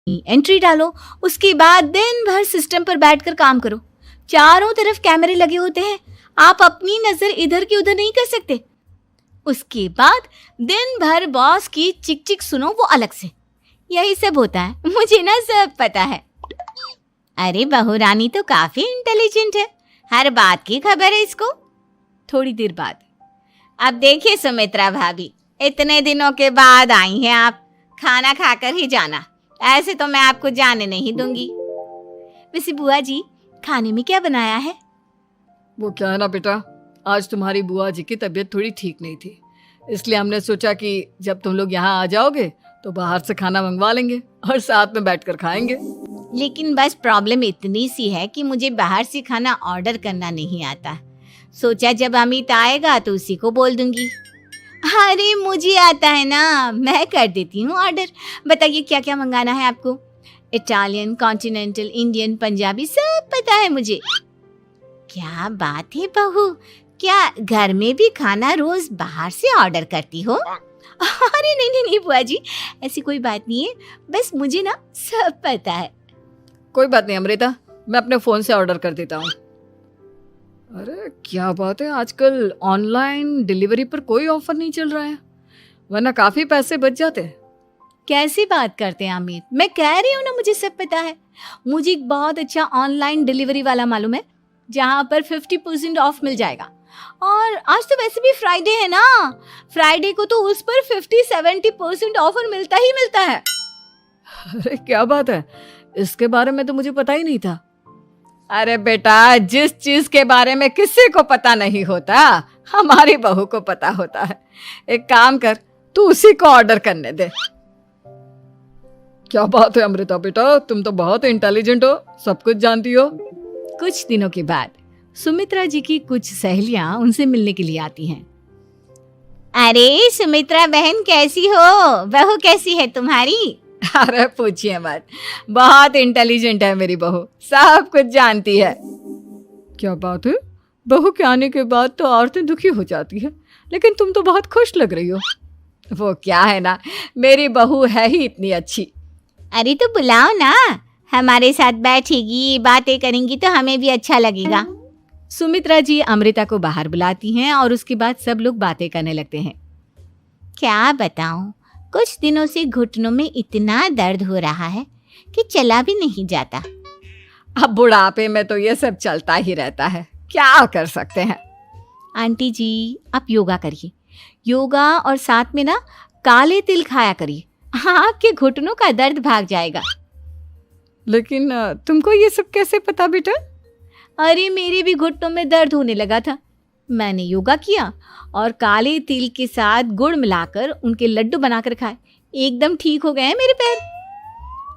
Entry डालो, उसके बाद दिन भर सिस्टम पर बैठकर काम करो। चारों तरफ कैमरे लगे होते हैं, आप अपनी नजर इधर की उधर नहीं कर सकते। उसके बाद दिन भर बॉस की चिक चिक सुनो, वो अलग से। यही सब होता है, मुझे ना सब पता है। अरे बहू रानी तो काफी इंटेलिजेंट है, हर बात की खबर है इसको। थोड़ी देर बाद, अब देखिए सुमित्रा भाभी, इतने दिनों के बाद आई हैं आप, खाना खाकर ही जाना, ऐसे तो मैं आपको जाने नहीं दूंगी। वैसे बुआ जी, खाने में क्या बनाया है? वो क्या है ना बेटा, आज तुम्हारी बुआ जी की तबीयत थोड़ी ठीक नहीं थी, इसलिए हमने सोचा कि जब तुम लोग यहाँ आ जाओगे तो बाहर से खाना मंगवा लेंगे और साथ में बैठकर खाएंगे। लेकिन बस प्रॉब्लम इतनी सी है कि मुझे बाहर से खाना ऑर्डर करना नहीं आता। सोचा जब अमित आएगा तो उसी को बोल दूंगी। अरे मुझे आता है ना, मैं कर देती हूँ ऑर्डर। बताइए क्या क्या मंगाना है आपको? इटालियन, कॉन्टिनेंटल, इंडियन, पंजाबी, सब पता है मुझे। क्या बात है बहू, क्या घर में भी खाना रोज बाहर से ऑर्डर करती हो? अरे नहीं नहीं नहीं बुआ जी, ऐसी कोई बात नहीं है, बस मुझे ना सब पता है। कोई बात नहीं अमृता, मैं अपने फोन से ऑर्डर कर देता हूँ। अरे क्या बात है, आजकल ऑनलाइन डिलीवरी पर कोई ऑफर नहीं चल रहा है, वरना काफी पैसे बच जाते। कैसी बात करते हैं अमित, मैं कह रही हूँ ना मुझे सब पता है। मुझे एक बहुत अच्छा ऑनलाइन डिलीवरी वाला मालूम है, जहाँ पर 50% ऑफ मिल जाएगा। और आज तो वैसे भी फ्राइडे है ना, फ्राइडे को तो उस पर 50-70% ऑफर मिलता ही मिलता है। अरे क्या बात है, इसके बारे में तो मुझे पता ही नहीं था। अरे बेटा, जिस चीज के बारे में किसी को पता नहीं होता, हमारी बहू को पता होता है। एक काम कर, तू उसी को ऑर्डर करने दे। क्या बात है अमृता बेटा, तुम तो बहुत इंटेलिजेंट हो, सब कुछ जानती हो। कुछ दिनों के बाद सुमित्रा जी की कुछ सहेलियां उनसे मिलने के लिए आती हैं। अरे सुमित्रा बहन कैसी हो, बहू कैसी है तुम्हारी? अरे पूछिए मत, बहुत इंटेलिजेंट है मेरी बहू, सब कुछ जानती है। क्या बात है, बहू के आने के बाद तो औरतें दुखी हो जाती है, लेकिन तुम तो बहुत खुश लग रही हो। वो क्या है ना, मेरी बहू है ही इतनी अच्छी। अरे तो बुलाओ ना, हमारे साथ बैठेगी, बातें करेंगी तो हमें भी अच्छा लगेगा। सुमित्रा जी अमृता को बाहर बुलाती हैं और उसके बाद सब लोग बातें करने लगते हैं। क्या बताऊं, कुछ दिनों से घुटनों में इतना दर्द हो रहा है कि चला भी नहीं जाता। अब बुढ़ापे में तो ये सब चलता ही रहता है, क्या कर सकते हैं। आंटी जी आप योगा करिए, योगा और साथ में ना काले तिल खाया करिए, आपके घुटनों का दर्द भाग जाएगा। लेकिन तुमको ये सब कैसे पता बेटा? अरे मेरे भी घुटनों में दर्द होने लगा था, मैंने योगा किया और काले तिल के साथ गुड़ मिलाकर उनके लड्डू बनाकर खाए, एकदम ठीक हो गए हैं मेरे पैर।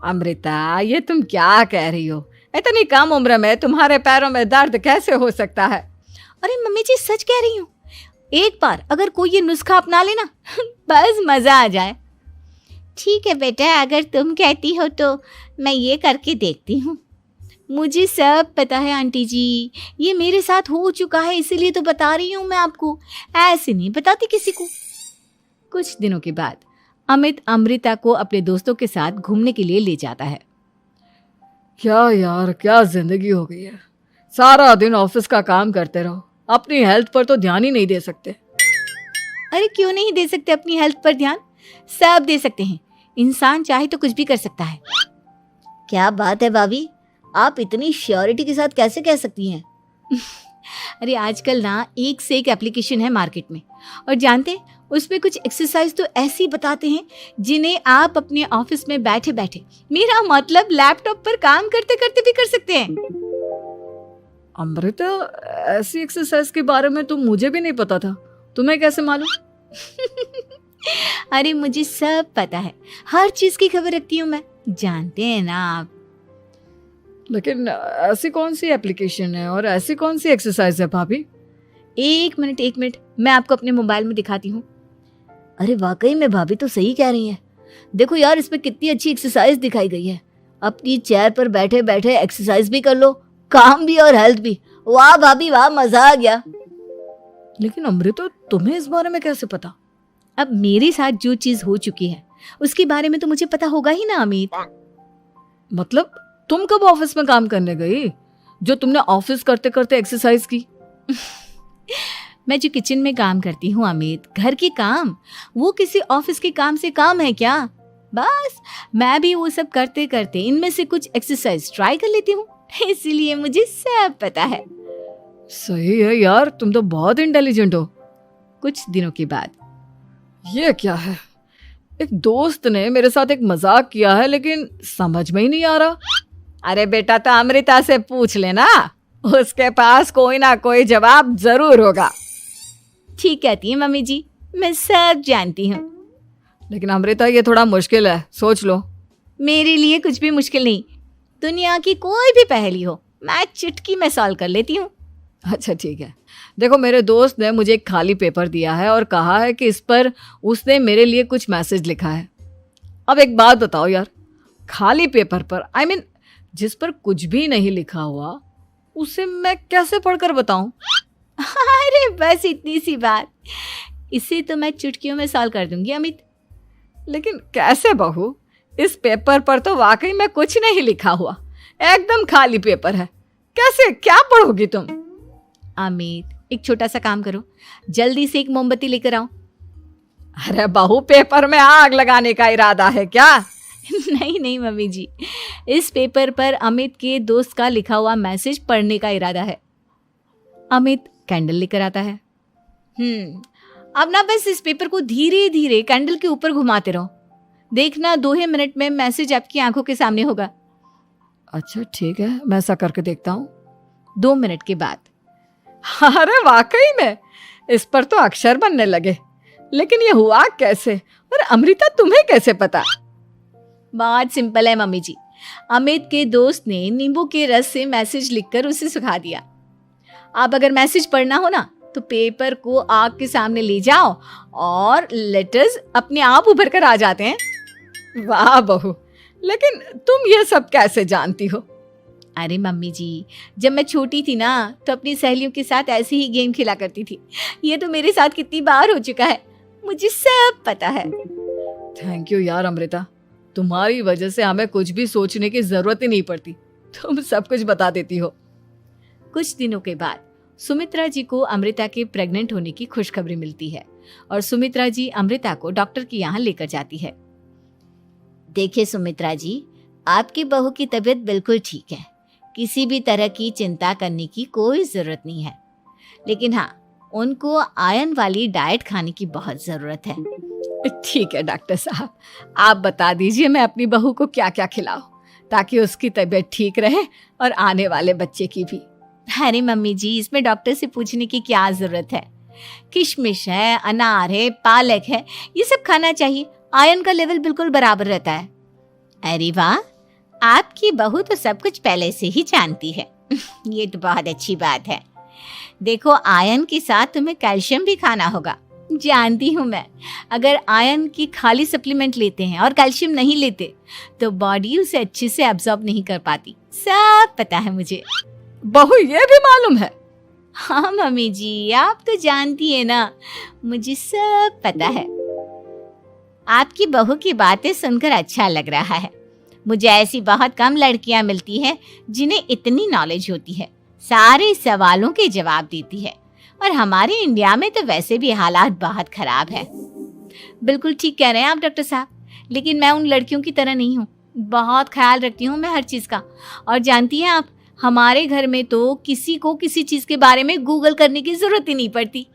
अमृता ये तुम क्या कह रही हो, इतनी कम उम्र में तुम्हारे पैरों में दर्द कैसे हो सकता है? अरे मम्मी जी सच कह रही हूँ, एक बार अगर कोई ये नुस्खा अपना लेना बस मजा आ जाए। ठीक है बेटा, अगर तुम कहती हो तो मैं ये करके देखती हूँ। मुझे सब पता है आंटी जी, ये मेरे साथ हो चुका है, इसीलिए तो बता रही हूँ मैं आपको, ऐसे नहीं बताती किसी को। कुछ दिनों के बाद अमित अमृता को अपने दोस्तों के साथ घूमने के लिए ले जाता है। क्या यार, क्या जिंदगी हो गई है, सारा दिन ऑफिस का काम करते रहो, अपनी हेल्थ पर तो ध्यान ही नहीं दे सकते। अरे क्यों नहीं दे सकते अपनी हेल्थ पर ध्यान, सब दे सकते हैं, इंसान चाहे तो कुछ भी कर सकता है। क्या बात है भाभी, आप इतनी श्योरिटी के साथ कैसे कह सकती हैं? अरे आजकल ना एक से एक एप्लीकेशन है मार्केट में, और जानते हैं उस पे कुछ एक्सरसाइज तो ऐसी बताते हैं जिन्हें आप अपने ऑफिस में बैठे बैठे, मेरा मतलब लैपटॉप पर काम करते करते भी कर सकते हैं। अमृता ऐसी एक्सरसाइज के बारे में तो मुझे भी नहीं पता था, तुम्हें कैसे मालूम? अरे मुझे सब पता है, हर चीज की खबर रखती हूँ मैं, जानते हैं ना आप। लेकिन ऐसी कौन सी एप्लीकेशन है और ऐसी कौन सी एक्सरसाइज है भाभी? एक मिनट, मैं आपको अपने मोबाइल में दिखाती हूँ। अरे वाकई में भाभी तो सही कह रही हैं, देखो यार इस पे कितनी अच्छी एक्सरसाइज दिखाई गई है, अपनी चेयर पर बैठे बैठे एक्सरसाइज भी कर लो, काम भी और हेल्थ भी। वाह भाभी वाह, मजा आ गया। लेकिन अमृता तुम्हें इस बारे में कैसे पता? अब मेरे साथ जो चीज हो चुकी है उसके बारे में तो मुझे पता होगा ही ना अमित। मतलब तुम कब ऑफिस में काम करने गई जो तुमने ऑफिस करते करते एक्सरसाइज की? मैं जो किचन में काम करती हूँ अमित, घर के काम, वो किसी ऑफिस के काम से काम है क्या? बस मैं भी वो सब करते करते इनमें से कुछ एक्सरसाइज ट्राई कर लेती हूँ, इसीलिए मुझे सब पता है। सही है यार, तुम तो बहुत इंटेलिजेंट हो। कुछ दिनों के बाद, ये क्या है? एक दोस्त ने मेरे साथ एक मजाक किया है लेकिन समझ में ही नहीं आ रहा। अरे बेटा, तो अमृता से पूछ लेना, उसके पास कोई ना कोई जवाब जरूर होगा। ठीक कहती है मम्मी जी, मैं सब जानती हूँ। लेकिन अमृता, ये थोड़ा मुश्किल है, सोच लो। मेरे लिए कुछ भी मुश्किल नहीं, दुनिया की कोई भी पहेली हो मैं चुटकी में सॉल्व कर लेती हूँ। अच्छा ठीक है, देखो मेरे दोस्त ने मुझे एक खाली पेपर दिया है और कहा है कि इस पर उसने मेरे लिए कुछ मैसेज लिखा है। अब एक बात बताओ यार, खाली पेपर पर, I mean, जिस पर कुछ भी नहीं लिखा हुआ, उसे मैं कैसे पढ़कर बताऊं? अरे बस इतनी सी बात, इसे तो मैं चुटकियों में सॉल्व कर दूंगी अमित। लेकिन कैसे बहू? इस पेपर पर तो वाकई में कुछ नहीं लिखा हुआ, एकदम खाली पेपर है, कैसे, क्या पढ़ोगी तुम? अमित, एक छोटा सा काम करो, जल्दी से एक मोमबत्ती लेकर आओ। अरे बहू, पेपर में आग लगाने का इरादा है क्या? नहीं नहीं मम्मी जी, इस पेपर पर अमित के दोस्त का लिखा हुआ मैसेज पढ़ने का इरादा है। अमित कैंडल लेकर आता है। अब ना बस इस पेपर को धीरे धीरे कैंडल के ऊपर घुमाते रहो, देखना 2 ही मिनट में मैसेज आपकी आंखों के सामने होगा। अच्छा ठीक है, मैं ऐसा करके देखता हूँ। 2 मिनट के बाद, अरे वाकई में इस पर तो अक्षर बनने लगे, लेकिन ये हुआ कैसे? और अमृता, तुम्हें कैसे पता? बात सिंपल है मम्मी जी, अमित के दोस्त ने नींबू के रस से मैसेज लिखकर उसे सुखा दिया। आप अगर मैसेज पढ़ना हो ना, तो पेपर को आग के सामने ले जाओ और लेटर्स अपने आप उभर कर आ जाते हैं। वाह बहू, लेकिन तुम ये सब कैसे जानती हो? अरे मम्मी जी, जब मैं छोटी थी ना, तो अपनी सहेलियों के साथ ऐसे ही गेम खेला करती थी। ये तो मेरे साथ कितनी बार हो चुका है, मुझे सब पता है। थैंक यू यार अमृता, तुम्हारी वजह से हमें कुछ भी सोचने की जरूरत ही नहीं पड़ती, तुम सब कुछ बता देती हो। कुछ दिनों के बाद सुमित्रा जी को अमृता के प्रेग्नेंट होने की खुशखबरी मिलती है और सुमित्रा जी अमृता को डॉक्टर के यहाँ लेकर जाती है। देखिए सुमित्रा जी, आपकी बहू की तबीयत बिल्कुल ठीक है, किसी भी तरह की चिंता करने की कोई ज़रूरत नहीं है। लेकिन हाँ, उनको आयरन वाली डाइट खाने की बहुत ज़रूरत है। ठीक है डॉक्टर साहब, आप बता दीजिए मैं अपनी बहू को क्या क्या खिलाऊं ताकि उसकी तबीयत ठीक रहे और आने वाले बच्चे की भी। अरे मम्मी जी, इसमें डॉक्टर से पूछने की क्या ज़रूरत है? किशमिश है, अनार है, पालक है, ये सब खाना चाहिए, आयरन का लेवल बिल्कुल बराबर रहता है। अरे वाह, आपकी बहू तो सब कुछ पहले से ही जानती है। ये तो बहुत अच्छी बात है। देखो, आयरन के साथ तुम्हें कैल्शियम भी खाना होगा। जानती हूँ मैं, अगर आयरन की खाली सप्लीमेंट लेते हैं और कैल्शियम नहीं लेते तो बॉडी उसे अच्छे से एब्जॉर्ब नहीं कर पाती, सब पता है मुझे। बहू, ये भी मालूम है? हाँ मम्मी जी, आप तो जानती है ना, मुझे सब पता है। आपकी बहू की बातें सुनकर अच्छा लग रहा है। मुझे ऐसी बहुत कम लड़कियां मिलती हैं जिन्हें इतनी नॉलेज होती है, सारे सवालों के जवाब देती है। और हमारे इंडिया में तो वैसे भी हालात बहुत खराब है। बिल्कुल ठीक कह रहे हैं आप डॉक्टर साहब, लेकिन मैं उन लड़कियों की तरह नहीं हूँ, बहुत ख्याल रखती हूँ मैं हर चीज़ का। और जानती हैं आप, हमारे घर में तो किसी को किसी चीज़ के बारे में गूगल करने की ज़रूरत ही नहीं पड़ती।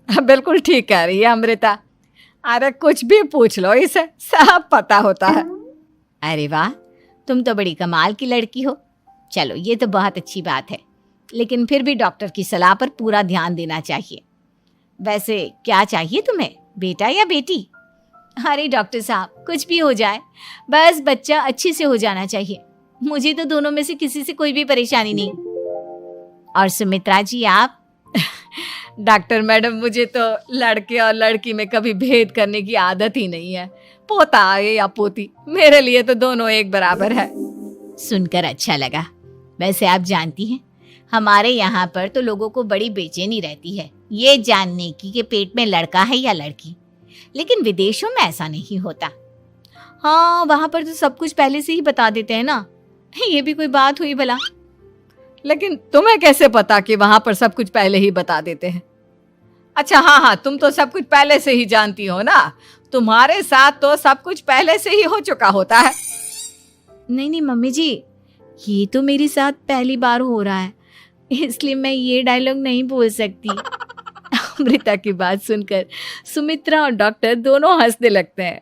बिल्कुल ठीक कह रही है अमृता, अरे कुछ भी पूछ लो, इसे सब पता होता है। अरे वाह, तुम तो बड़ी कमाल की लड़की हो। चलो, ये तो बहुत अच्छी बात है, लेकिन फिर भी डॉक्टर की सलाह पर पूरा ध्यान देना चाहिए। वैसे क्या चाहिए तुम्हें, बेटा या बेटी? अरे डॉक्टर साहब, कुछ भी हो जाए, बस बच्चा अच्छे से हो जाना चाहिए। मुझे तो दोनों में से किसी से कोई भी परेशानी नहीं। और सुमित्रा जी, आप? डॉक्टर मैडम, मुझे तो लड़के और लड़की में कभी भेद करने की आदत ही नहीं है, पोता आए या पोती, मेरे लिए तो दोनों एक बराबर है। सुनकर अच्छा लगा। वैसे आप जानती हैं, हमारे यहाँ पर तो लोगों को बड़ी बेचैनी रहती है ये जानने की कि पेट में लड़का है या लड़की, लेकिन विदेशों में ऐसा नहीं होता। हाँ, वहाँ पर तो सब कुछ पहले से ही बता देते हैं ना, ये भी कोई बात हुई भला? लेकिन तुम्हें कैसे पता कि वहां पर सब कुछ पहले ही बता देते हैं? अच्छा हाँ हाँ, तुम तो सब कुछ पहले से ही जानती हो ना, तुम्हारे साथ तो सब कुछ पहले से ही हो चुका होता है। नहीं नहीं मम्मी जी, ये तो मेरे साथ पहली बार हो रहा है, इसलिए मैं ये डायलॉग नहीं बोल सकती। अमृता की बात सुनकर सुमित्रा और डॉक्टर दोनों हंसने लगते हैं।